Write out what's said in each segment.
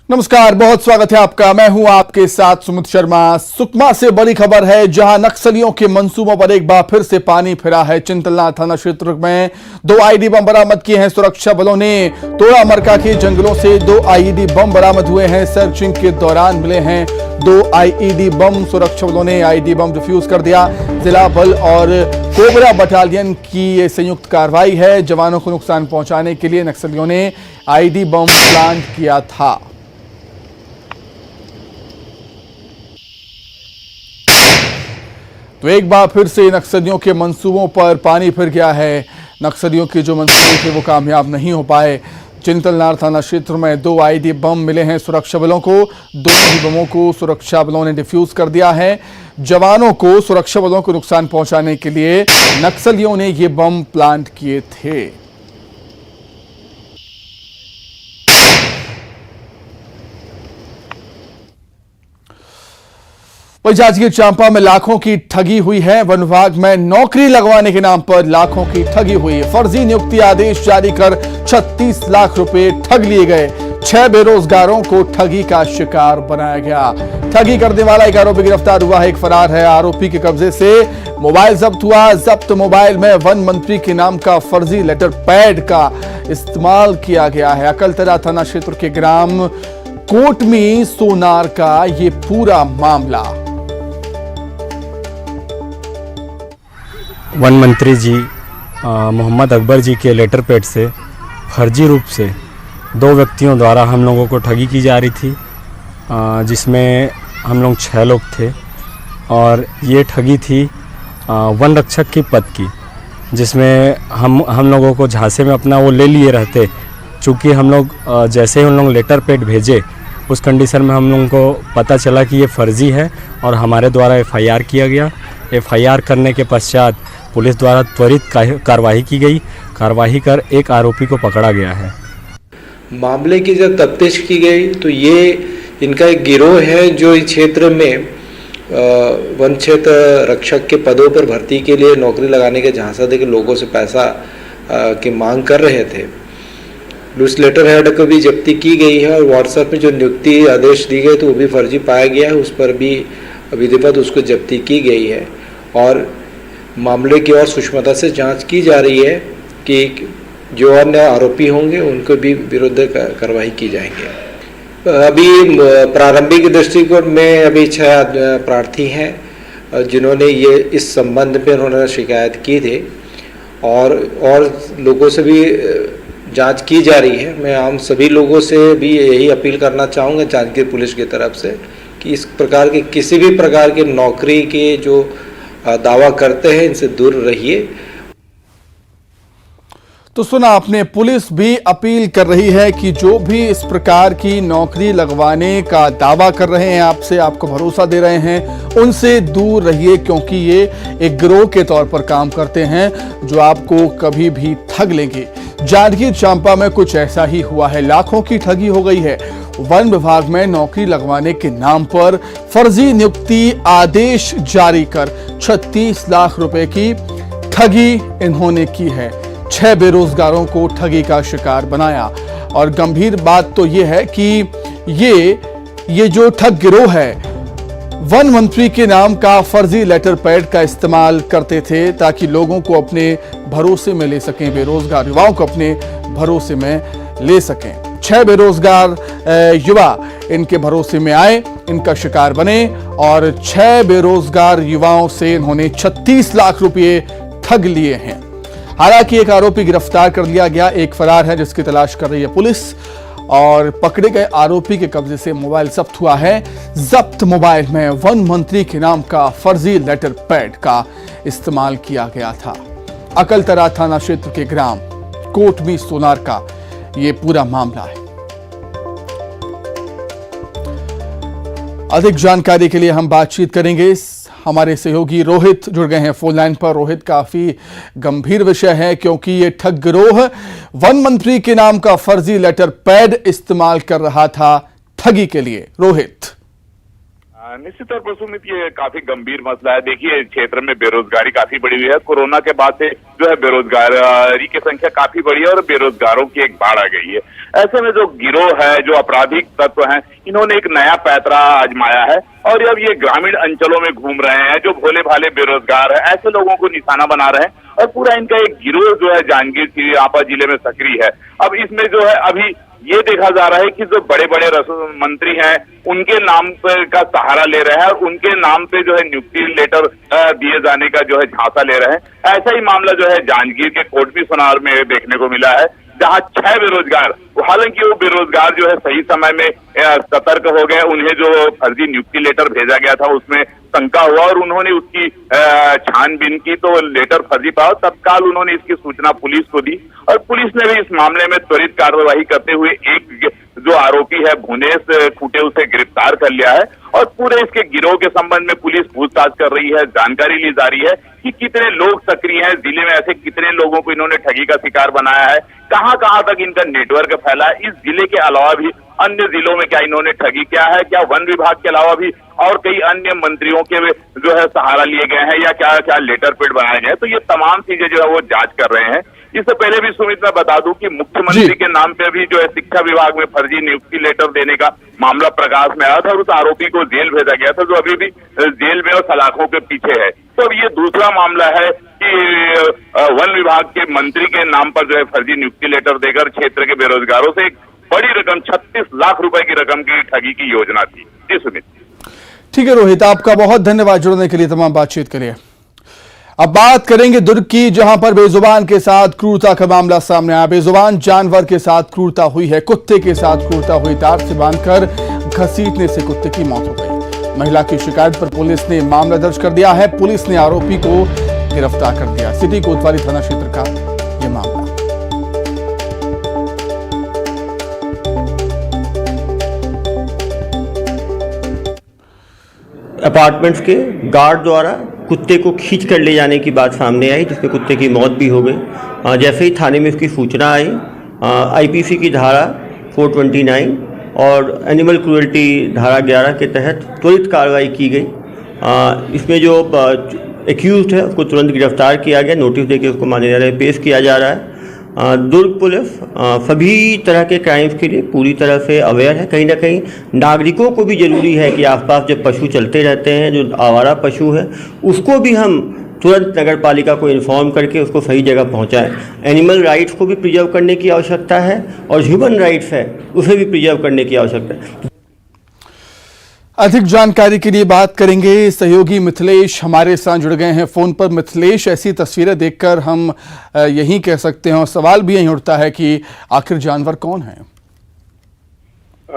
नमस्कार, बहुत स्वागत है आपका। मैं हूं आपके साथ सुमित शर्मा। सुकमा से बड़ी खबर है, जहां नक्सलियों के मंसूबों पर एक बार फिर से पानी फिरा है। चिंतलनार थाना क्षेत्र में 2 आईईडी बम बरामद किए हैं सुरक्षा बलों ने। तोड़ा मरका के जंगलों से 2 आईईडी बम बरामद हुए हैं। सर्चिंग के दौरान मिले हैं 2 आईईडी बम। सुरक्षा बलों ने आईईडी बम डिफ्यूज कर दिया। जिला बल और कोबरा बटालियन की ये संयुक्त कार्रवाई है। जवानों को नुकसान पहुंचाने के लिए नक्सलियों ने आईईडी बम प्लांट किया था। तो एक बार फिर से नक्सलियों के मंसूबों पर पानी फिर गया है। नक्सलियों के जो मंसूबे थे वो कामयाब नहीं हो पाए। चिंतलनार थाना क्षेत्र में 2 आईईडी बम मिले हैं सुरक्षा बलों को। 2 ही बमों को सुरक्षा बलों ने डिफ्यूज कर दिया है। जवानों को सुरक्षा बलों को नुकसान पहुंचाने के लिए नक्सलियों ने ये बम प्लांट किए थे। जांजगीर चांपा में लाखों की ठगी हुई है। वन विभाग में नौकरी लगवाने के नाम पर लाखों की ठगी हुई। फर्जी नियुक्ति आदेश जारी कर 36 लाख रुपए ठग लिए गए। 6 बेरोजगारों को ठगी का शिकार बनाया गया। ठगी करने वाला एक आरोपी गिरफ्तार हुआ है, एक फरार है। आरोपी के कब्जे से मोबाइल जब्त हुआ। जब्त मोबाइल में वन मंत्री के नाम का फर्जी लेटर पैड का इस्तेमाल किया गया है। अकलतरा थाना क्षेत्र के ग्राम कोटमी सोनार का ये पूरा मामला। वन मंत्री जी मोहम्मद अकबर जी के लेटर पैड से फर्जी रूप से 2 व्यक्तियों द्वारा हम लोगों को ठगी की जा रही थी, जिसमें हम लोग 6 लोग थे। और ये ठगी थी वन रक्षक की पद की, जिसमें हम लोगों को झांसे में अपना वो ले लिए रहते। चूँकि हम लोग जैसे ही उन लोग लेटर पैड भेजे, उस कंडीशन में हम लोगों को पता चला कि ये फर्जी है और हमारे द्वारा एफआईआर किया गया। एफआईआर करने के पश्चात पुलिस द्वारा त्वरित कार्रवाई की गई। कार्रवाई कर एक आरोपी को पकड़ा गया है। मामले की जब तफ्तीश की गई तो ये इनका एक गिरोह है जो इस क्षेत्र में वन क्षेत्र रक्षक के पदों पर भर्ती के लिए नौकरी लगाने के झांसा देकर लोगों से पैसा की मांग कर रहे थे। उस लेटर हेड को भी जब्ती की गई है और व्हाट्सएप में जो नियुक्ति आदेश दी गए तो वो भी फर्जी पाया गया है। उस पर भी विधिवत उसको जब्ती की गई है और मामले की और सूक्ष्मता से जांच की जा रही है कि जो अन्य आरोपी होंगे उनको भी विरुद्ध कार्रवाई की जाएंगे। अभी प्रारंभिक दृष्टिकोण में अभी 6 प्रार्थी हैं जिन्होंने ये इस संबंध में उन्होंने शिकायत की थी और लोगों से भी जांच की जा रही है। मैं आम सभी लोगों से भी यही अपील करना चाहूँगा जांजगीर पुलिस की तरफ से कि इस प्रकार के किसी भी प्रकार के नौकरी के जो दावा करते हैं इनसे दूर रहिए। तो सुना आपने, पुलिस भी अपील कर रही है कि जो भी इस प्रकार की नौकरी लगवाने का दावा कर रहे हैं, आपको भरोसा दे रहे हैं, उनसे दूर रहिए, क्योंकि ये एक गिरोह के तौर पर काम करते हैं जो आपको कभी भी ठग लेंगे। जांजगीर चांपा में कुछ ऐसा ही हुआ है। लाखों की ठगी हो गई है। वन विभाग में नौकरी लगवाने के नाम पर फर्जी नियुक्ति आदेश जारी कर 36 लाख रुपए की ठगी इन्होंने की है। 6 बेरोजगारों को ठगी का शिकार बनाया। और गंभीर बात तो यह है कि ये जो ठग गिरोह है, वन मंत्री के नाम का फर्जी लेटर पैड का इस्तेमाल करते थे ताकि लोगों को अपने भरोसे में ले सकें, बेरोजगार युवाओं को अपने भरोसे में ले सकें। 6 बेरोजगार युवा इनके भरोसे में आए, इनका शिकार बने और 6 बेरोजगार युवाओं से इन्होंने 36 लाख रुपए ठग लिए हैं। हालांकि एक आरोपी गिरफ्तार कर लिया गया, एक फरार है जिसकी तलाश कर रही है पुलिस। और पकड़े गए आरोपी के कब्जे से मोबाइल जब्त हुआ है। जब्त मोबाइल में वन मंत्री के नाम का फर्जी लेटर पैड का इस्तेमाल किया गया था। अकलतरा थाना क्षेत्र के ग्राम कोटमी सोनार का ये पूरा मामला है। अधिक जानकारी के लिए हम बातचीत करेंगे। हमारे सहयोगी रोहित जुड़ गए हैं फोन लाइन पर। रोहित, काफी गंभीर विषय है क्योंकि ये ठग गिरोह वन मंत्री के नाम का फर्जी लेटर पैड इस्तेमाल कर रहा था ठगी के लिए। रोहित, निश्चित तौर पर सुमित ये काफी गंभीर मसला है। देखिए क्षेत्र में बेरोजगारी काफी बढ़ी हुई है। कोरोना के बाद से जो है बेरोजगारी की संख्या काफी बढ़ी है और बेरोजगारों की एक बाढ़ आ गई है। ऐसे में जो गिरोह है, जो आपराधिक तत्व हैं, इन्होंने एक नया पैंतरा आजमाया है और अब ये ग्रामीण अंचलों में घूम रहे हैं। जो भोले भाले बेरोजगार है, ऐसे लोगों को निशाना बना रहे हैं और पूरा इनका एक गिरोह जो है जांजगीर चांपा जिले में सक्रिय है। अब इसमें जो है अभी ये देखा जा रहा है कि जो बड़े बड़े मंत्री हैं उनके नाम पर का सहारा ले रहे हैं और उनके नाम पे जो है नियुक्ति लेटर दिए जाने का जो है झांसा ले रहे हैं। ऐसा ही मामला जो है जांजगीर के कोटवी सोनार में देखने को मिला है, जहां 6 बेरोजगार, हालांकि वो बेरोजगार जो है सही समय में सतर्क हो गए। उन्हें जो फर्जी नियुक्ति लेटर भेजा गया था उसमें शंका हुआ और उन्होंने उसकी छानबीन की तो लेटर फर्जी पाया। तत्काल उन्होंने इसकी सूचना पुलिस को दी और पुलिस ने भी इस मामले में त्वरित कार्यवाही करते हुए एक जो आरोपी है भुवनेश खूटे उसे गिरफ्तार कर लिया है और पूरे इसके गिरोह के संबंध में पुलिस पूछताछ कर रही है। जानकारी ली जा रही है कि कितने लोग सक्रिय हैं जिले में, ऐसे कितने लोगों को इन्होंने ठगी का शिकार बनाया है, कहां कहां तक इनका नेटवर्क फैला है। इस जिले के अलावा भी अन्य जिलों में क्या इन्होंने ठगी किया है, क्या वन विभाग के अलावा भी और कई अन्य मंत्रियों के जो है सहारा लिए गए हैं या क्या क्या लेटर पेड बनाए गए हैं। तो ये तमाम चीजें जो है वो जांच कर रहे हैं। इससे पहले भी सुमित मैं बता दूं कि मुख्यमंत्री के नाम पे भी जो है शिक्षा विभाग में फर्जी नियुक्ति लेटर देने का मामला प्रकाश में आया था और उस आरोपी को जेल भेजा गया था, जो अभी भी जेल में और सलाखों के पीछे है। तो अब ये दूसरा मामला है कि वन विभाग के मंत्री के नाम पर जो है फर्जी नियुक्ति लेटर देकर क्षेत्र के बेरोजगारों से एक बड़ी रकम 36 लाख रुपए की रकम की ठगी की योजना थी। जी सुमित। ठीक है रोहित, आपका बहुत धन्यवाद जुड़ने के लिए, तमाम बातचीत के लिए। अब बात करेंगे दुर्ग की, जहां पर बेजुबान के साथ क्रूरता का मामला सामने आया। बेजुबान जानवर के साथ क्रूरता हुई है, कुत्ते के साथ क्रूरता हुई। तार से बांधकर घसीटने से कुत्ते की मौत हो गई। महिला की शिकायत पर पुलिस ने मामला दर्ज कर दिया है। पुलिस ने आरोपी को गिरफ्तार कर दिया। सिटी कोतवाली थाना क्षेत्र का यह मामला। अपार्टमेंट्स के गार्ड द्वारा कुत्ते को खींच कर ले जाने की बात सामने आई, जिसमें कुत्ते की मौत भी हो गई। जैसे ही थाने में इसकी सूचना आई, आईपीसी की धारा 429 और एनिमल क्रूएल्टी धारा 11 के तहत त्वरित कार्रवाई की गई। इसमें जो एक्यूज्ड है उसको तुरंत गिरफ्तार किया गया, नोटिस देकर उसको माननीय पेश किया जा रहा है। दुर्ग पुलिस सभी तरह के क्राइम्स के लिए पूरी तरह से अवेयर है। कहीं ना कहीं नागरिकों को भी ज़रूरी है कि आसपास जो पशु चलते रहते हैं, जो आवारा पशु है, उसको भी हम तुरंत नगर पालिका को इन्फॉर्म करके उसको सही जगह पहुंचाएं। एनिमल राइट्स को भी प्रिजर्व करने की आवश्यकता है और ह्यूमन राइट्स है उसे भी प्रिजर्व करने की आवश्यकता है। अधिक जानकारी के लिए बात करेंगे, सहयोगी मिथिलेश हमारे साथ जुड़ गए हैं फोन पर। मिथिलेश, ऐसी तस्वीरें देखकर हम यही कह सकते हैं और सवाल भी यही उठता है कि आखिर जानवर कौन है?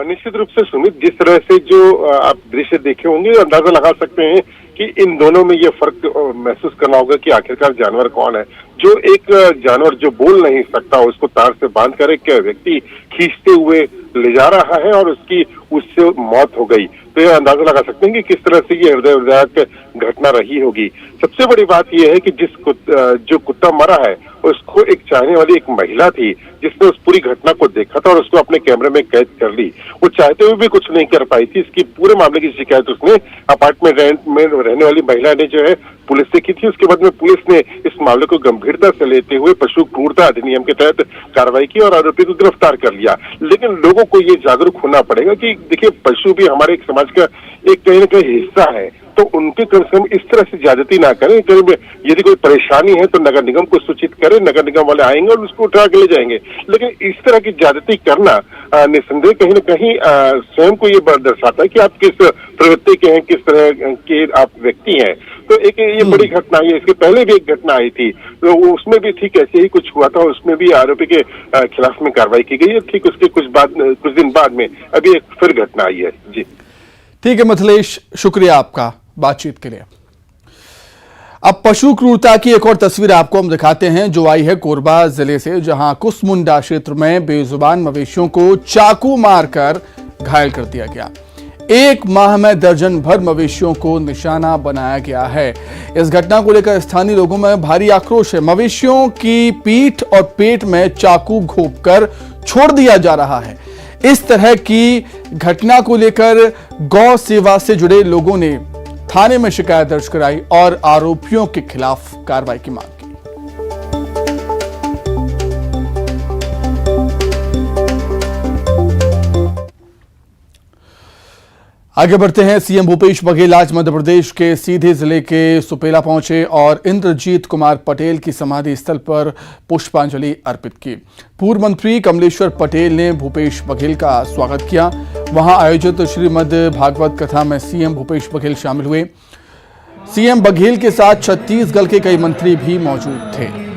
निश्चित रूप से सुमित, जिस तरह से जो आप दृश्य देखे होंगे अंदाजा लगा सकते हैं कि इन दोनों में ये फर्क महसूस करना होगा कि आखिरकार जानवर कौन है। जो एक जानवर जो बोल नहीं सकता उसको तार से बांधकर एक व्यक्ति खींचते हुए ले जा रहा है और उससे मौत हो गई, तो यह अंदाजा लगा सकते हैं कि किस तरह से ये हृदय विदारक घटना रही होगी। सबसे बड़ी बात यह है कि जो कुत्ता मरा है उसको एक चाहने वाली एक महिला थी जिसने उस पूरी घटना को देखा था और उसको अपने कैमरे में कैद कर ली। वो चाहते हुए भी कुछ नहीं कर पाई थी। इसकी पूरे मामले की शिकायत उसने अपार्टमेंट में रहने वाली महिला ने जो है पुलिस से की थी। उसके बाद में पुलिस ने इस मामले को गंभीरता से लेते हुए पशु क्रूरता अधिनियम के तहत कार्रवाई की और आरोपी को गिरफ्तार कर लिया। लेकिन लोगों को ये जागरूक होना पड़ेगा कि देखिए, पशु भी हमारे एक समाज का एक कहीं न कहीं हिस्सा है, तो उनके कम से कम इस तरह से ज्यादती ना करें। यदि कोई परेशानी है तो नगर निगम को सूचित करें, नगर निगम वाले आएंगे और उसको उठा के ले जाएंगे। लेकिन इस तरह की ज्यादती करना निस्संदेह कहीं न कहीं स्वयं को ये दर्शाता है कि आप किस प्रवृत्ति के हैं, किस तरह के आप व्यक्ति हैं। तो एक ये बड़ी घटना है। इसके पहले भी एक घटना आई थी, तो उसमें भी ठीक ऐसे ही कुछ हुआ था। उसमें भी आरोपी के खिलाफ में कार्रवाई की गई है। ठीक उसके कुछ दिन बाद में अभी एक फिर घटना आई है। जी ठीक है मिथिलेश, शुक्रिया आपका बातचीत के लिए। अब पशु क्रूरता की एक और तस्वीर आपको हम दिखाते हैं जो आई है कोरबा जिले से, जहां कुसमुंडा क्षेत्र में बेजुबान मवेशियों को चाकू मारकर घायल कर दिया गया। एक माह में दर्जन भर मवेशियों को निशाना बनाया गया है। इस घटना को लेकर स्थानीय लोगों में भारी आक्रोश है। मवेशियों की पीठ और पेट में चाकू घोंपकर छोड़ दिया जा रहा है। इस तरह की घटना को लेकर गौ सेवा से जुड़े लोगों ने थाने में शिकायत दर्ज कराई और आरोपियों के खिलाफ कार्रवाई की मांग की। आगे बढ़ते हैं। सीएम भूपेश बघेल आज मध्य प्रदेश के सीधे जिले के सुपेला पहुंचे और इंद्रजीत कुमार पटेल की समाधि स्थल पर पुष्पांजलि अर्पित की। पूर्व मंत्री कमलेश्वर पटेल ने भूपेश बघेल का स्वागत किया। वहां आयोजित श्रीमद् भागवत कथा में सीएम भूपेश बघेल शामिल हुए। सीएम बघेल के साथ छत्तीसगढ़ के कई मंत्री भी मौजूद थे।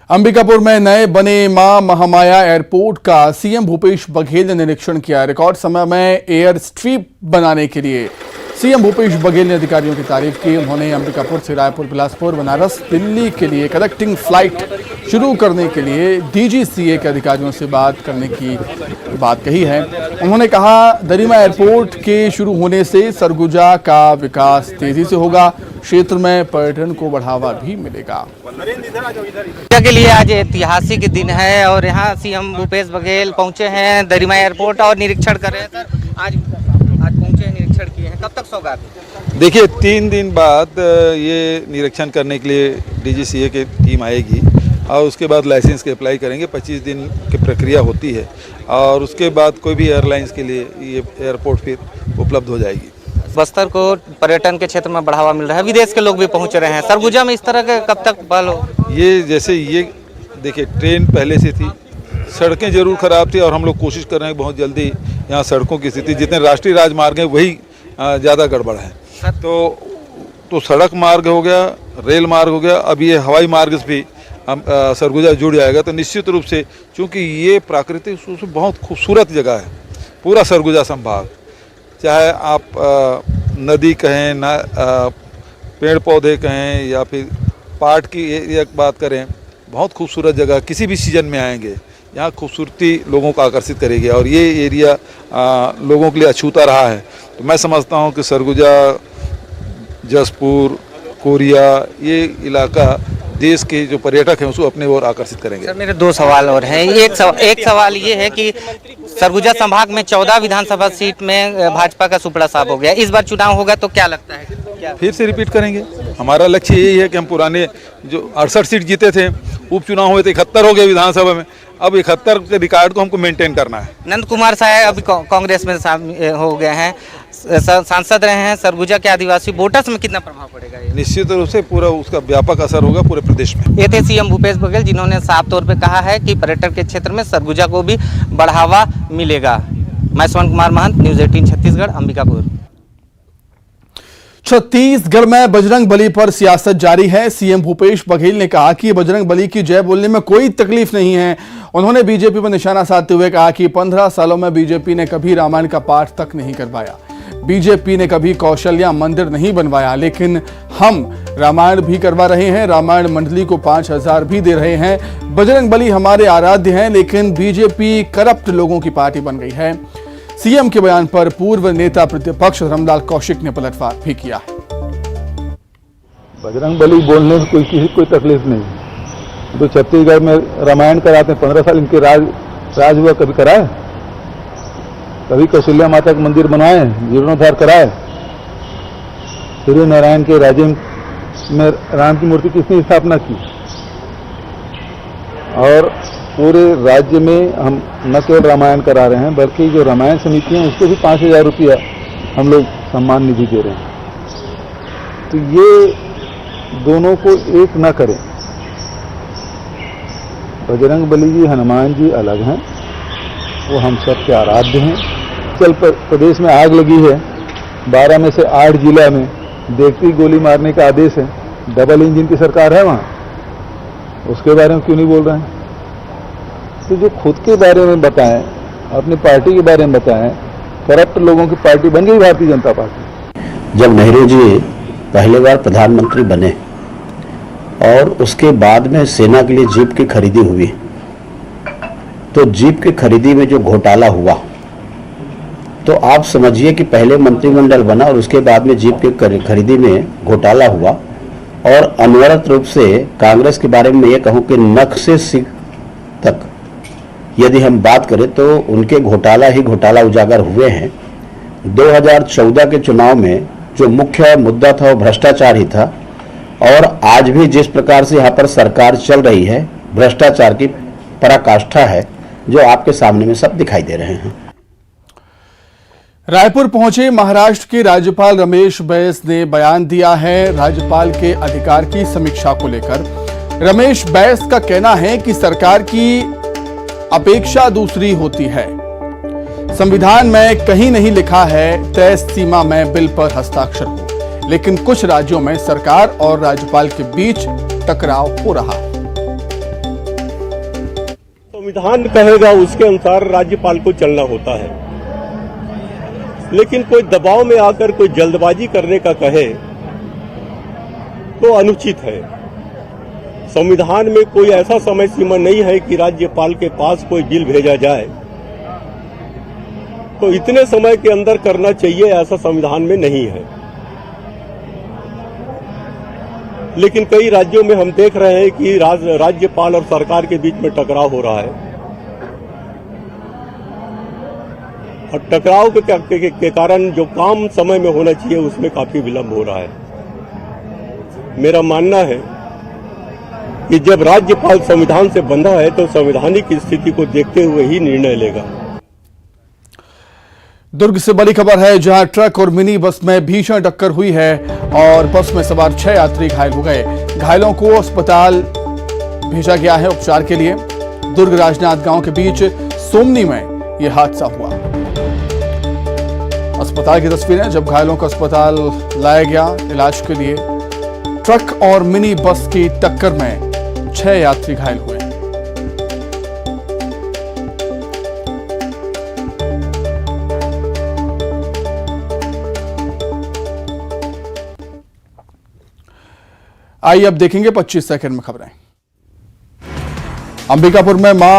अंबिकापुर में नए बने मां महामाया एयरपोर्ट का सीएम भूपेश बघेल ने निरीक्षण किया। रिकॉर्ड समय में एयर स्ट्रिप बनाने के लिए सीएम भूपेश बघेल ने अधिकारियों की तारीफ की। उन्होंने अंबिकापुर से रायपुर, बिलासपुर, बनारस, दिल्ली के लिए कनेक्टिंग फ्लाइट शुरू करने के लिए डीजीसीए के अधिकारियों से बात करने की बात कही है। उन्होंने कहा दरिमा एयरपोर्ट के शुरू होने से सरगुजा का विकास तेजी से होगा, क्षेत्र में पर्यटन को बढ़ावा भी मिलेगा। के लिए आज ऐतिहासिक दिन है और यहाँ सीएम भूपेश बघेल पहुँचे हैं दरिमा एयरपोर्ट और निरीक्षण कर रहे हैं। सर आज पहुँचे हैं, निरीक्षण किए हैं, कब तक सौगात? देखिए 3 दिन बाद ये निरीक्षण करने के लिए डीजीसीए की टीम आएगी और उसके बाद लाइसेंस के अप्लाई करेंगे। 25 दिन की प्रक्रिया होती है और उसके बाद कोई भी एयरलाइंस के लिए ये एयरपोर्ट फिर उपलब्ध हो जाएगी। बस्तर को पर्यटन के क्षेत्र में बढ़ावा मिल रहा है, विदेश के लोग भी पहुंच रहे हैं। सरगुजा में इस तरह के कब तक बल हो? ये जैसे ये देखिए ट्रेन पहले से थी, सड़कें जरूर ख़राब थी और हम लोग कोशिश कर रहे हैं बहुत जल्दी यहाँ सड़कों की स्थिति, जितने राष्ट्रीय राजमार्ग हैं वही ज़्यादा गड़बड़ है। तो सड़क मार्ग हो गया, रेल मार्ग हो गया, अब ये हवाई मार्ग से भी हम सरगुजा जुड़ जाएगा। तो निश्चित रूप से चूँकि ये प्राकृतिक रूप से बहुत खूबसूरत जगह है, पूरा सरगुजा संभाग, चाहे आप नदी कहें ना, पेड़ पौधे कहें या फिर पार्ट की एक बात करें, बहुत खूबसूरत जगह। किसी भी सीजन में आएंगे यहाँ खूबसूरती लोगों को आकर्षित करेगी और ये एरिया लोगों के लिए अछूता रहा है। तो मैं समझता हूँ कि सरगुजा, जसपुर, कोरिया, ये इलाका देश के जो पर्यटक हैं उसको अपने ओर आकर्षित करेंगे। सर मेरे 2 सवाल और हैं। एक सवाल ये है कि सरगुजा संभाग में 14 विधानसभा सीट में भाजपा का सुपड़ा साफ हो गया, इस बार चुनाव होगा तो क्या लगता है फिर से रिपीट करेंगे? हमारा लक्ष्य यही है कि हम पुराने जो 68 सीट जीते थे, उपचुनाव हुए थे 71 हो गए विधानसभा में, अब 71 के रिकॉर्ड को हमको मेंटेन करना है। नंद कुमार साहब अभी कांग्रेस में शामिल हो गए हैं, सांसद रहे हैं। सरगुजा के आदिवासी वोटर्स में कितना प्रभाव पड़ेगा? निश्चित रूप से पूरा उसका व्यापक असर होगा पूरे प्रदेश में। ये थे सीएम भूपेश बघेल जिन्होंने साफ तौर पे कहा है कि पर्यटन के क्षेत्र में सरगुजा को भी बढ़ावा मिलेगा। मैं श्रवण कुमार महंत, न्यूज़ 18 छत्तीसगढ़, अंबिकापुर। छत्तीसगढ़ में बजरंग बली पर सियासत जारी है। सीएम भूपेश बघेल ने कहा कि बजरंग बली की जय बोलने में कोई तकलीफ नहीं है। उन्होंने बीजेपी पर निशाना साधते हुए कहा कि 15 सालों में बीजेपी ने कभी रामायण का पाठ तक नहीं करवाया, बीजेपी ने कभी कौशल्या मंदिर नहीं बनवाया, लेकिन हम रामायण भी करवा रहे हैं। रामायण मंडली को 5000 भी दे रहे हैं। बजरंग बली हमारे आराध्य हैं, लेकिन बीजेपी करप्ट लोगों की पार्टी बन गई है। सीएम के बयान पर पूर्व नेता प्रतिपक्ष धर्मलाल कौशिक ने पलटवार भी किया है। बजरंग बली बोलने में किसी कोई तकलीफ नहीं। तो छत्तीसगढ़ में रामायण कराते हैं, 15 साल इनके राज हुआ, कभी कराए? कभी कौशल्या माता का मंदिर बनवाए, जीर्णोद्धार कराए? सूर्य नारायण के राज्य में राम की मूर्ति किसने स्थापना की? और पूरे राज्य में हम न केवल रामायण करा रहे हैं, बल्कि जो रामायण समिति है उसको भी 5000 रुपया हम लोग सम्मान निधि दे रहे हैं। तो ये दोनों को एक न करें। बजरंग बली जी, हनुमान जी अलग हैं, वो हम सब के आराध्य हैं। चल प्रदेश में आग लगी है, 12 में से 8 जिला में देखती गोली मारने का आदेश है। डबल इंजन की सरकार है वहाँ, उसके बारे में क्यों नहीं बोल रहे हैं? तो जो खुद के बारे में बताएं, अपनी पार्टी के बारे में बताएं। करप्ट लोगों की पार्टी बन गई भारतीय जनता पार्टी। जब नेहरू जी पहली बार प्रधानमंत्री बने और उसके बाद में सेना के लिए जीप की खरीदी हुई, तो जीप की खरीदी में जो घोटाला हुआ, तो आप समझिए कि पहले मंत्रिमंडल बना और उसके बाद में जीप की खरीदी में घोटाला हुआ। और अनवरत रूप से कांग्रेस के बारे में ये कहूं कि नख से सिर तक यदि हम बात करें तो उनके घोटाला ही घोटाला उजागर हुए हैं। 2014 के चुनाव में जो मुख्य मुद्दा था वो भ्रष्टाचार ही था, और आज भी जिस प्रकार से यहाँ पर सरकार चल रही है, भ्रष्टाचार की पराकाष्ठा है जो आपके सामने में सब दिखाई दे रहे हैं। रायपुर पहुंचे महाराष्ट्र के राज्यपाल रमेश बैस ने बयान दिया है राज्यपाल के अधिकार की समीक्षा को लेकर। रमेश बैस का कहना है कि सरकार की अपेक्षा दूसरी होती है। संविधान में कहीं नहीं लिखा है तय सीमा में बिल पर हस्ताक्षर हो, लेकिन कुछ राज्यों में सरकार और राज्यपाल के बीच टकराव हो रहा है। संविधान कहेगा उसके अनुसार राज्यपाल को चलना होता है, लेकिन कोई दबाव में आकर कोई जल्दबाजी करने का कहे तो अनुचित है। संविधान में कोई ऐसा समय सीमा नहीं है कि राज्यपाल के पास कोई बिल भेजा जाए तो इतने समय के अंदर करना चाहिए, ऐसा संविधान में नहीं है। लेकिन कई राज्यों में हम देख रहे हैं कि राज्यपाल और सरकार के बीच में टकराव हो रहा है, और टकराव के कारण जो काम समय में होना चाहिए उसमें काफी विलंब हो रहा है। मेरा मानना है कि जब राज्यपाल संविधान से बंधा है तो संवैधानिक स्थिति को देखते हुए ही निर्णय लेगा। दुर्ग से बड़ी खबर है, जहां ट्रक और मिनी बस में भीषण टक्कर हुई है और बस में सवार 6 यात्री घायल हो गए। घायलों को अस्पताल भेजा गया है उपचार के लिए। दुर्ग राजनाथ गांव के बीच सोमनी में यह हादसा हुआ। अस्पताल की तस्वीरें जब घायलों को अस्पताल लाया गया इलाज के लिए। ट्रक और मिनी बस की टक्कर में 6 यात्री घायल हुए। आइए अब देखेंगे 25 सेकंड में खबरें। अंबिकापुर में मां